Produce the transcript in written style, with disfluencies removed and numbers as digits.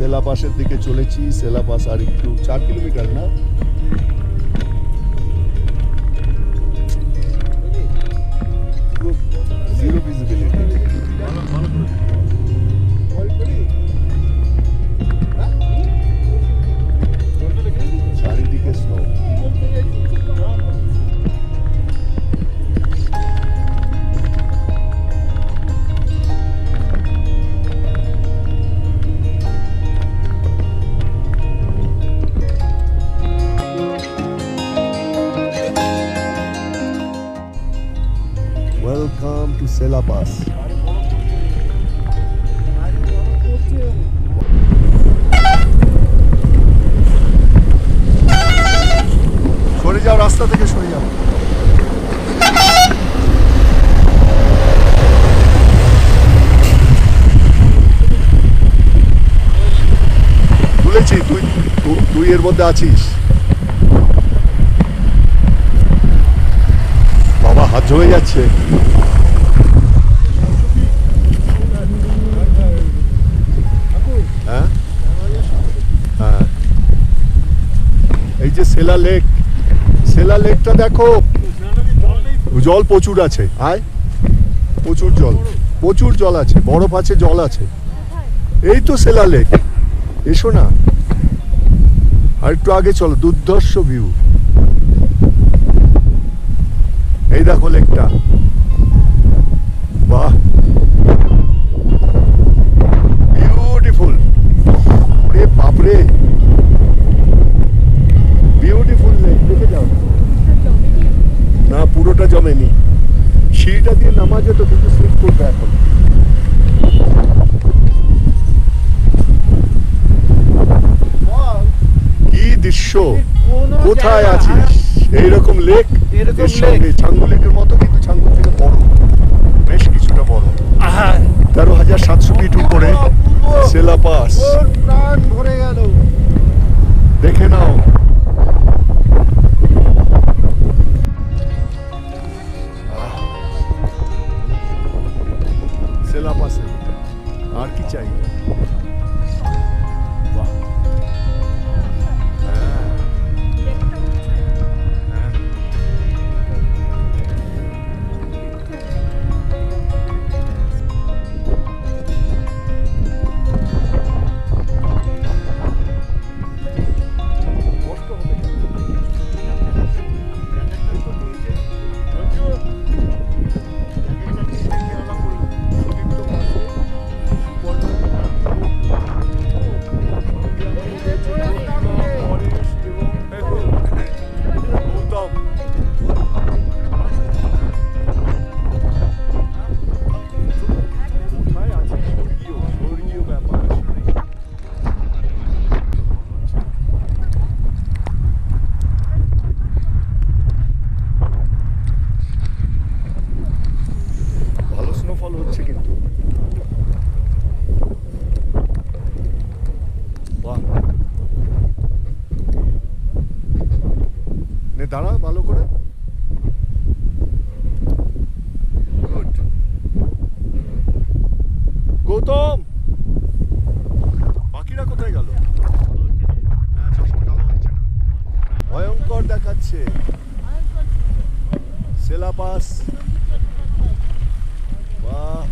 সেলা পাসের দিকে চলেছি। সেলা পাস আর একটু 4 কিলোমিটার না, জিরো ভিজিবিলিটি। চারিদিকে snow. Welcome to Sela Pass. সরে যাও, রাস্তা থেকে সরে যাও। ভুলেছি তুই এর মধ্যে আছিস। বাবা হাত জমে যাচ্ছে। হ্যাঁ হ্যাঁ, এই যে সেলা লেক, সেলা লেকটা দেখো, জল প্রচুর আছে। আয়, প্রচুর জল আছে, বরফ আছে, জল আছে। এই তো সেলা লেক, এসো না, আর একটু আগে চলো। দুর্ধর্ষ ভিউ। এই দেখো লেকটা, বাহ, বিউটিফুল। রে বাপরে, বিউটিফুল লেক। দেখে যাও না, পুরোটা জমেনি। সিঁড়িটা দিয়ে নামা যেত, কিন্তু স্লিপ করবে এখন। কি দৃশ্য! কোথায় আছিস? এইরকম লেক, এর সঙ্গে ছাঙ্গু লেকের মতো, কিন্তু ছাঙ্গু থেকে বড়, বেশ কিছুটা বড়। 13,700 ফিট উপরে সেলা পাস। প্রাণ ভরে গেল, দেখে নাও। সেলা পাসে আর কি চাই? দাঁড়া ভালো করে। গুড। গৌতম, বাকিরা কোথায় গেল? ভয়ঙ্কর দেখাচ্ছে সেলা পাস। বাহ।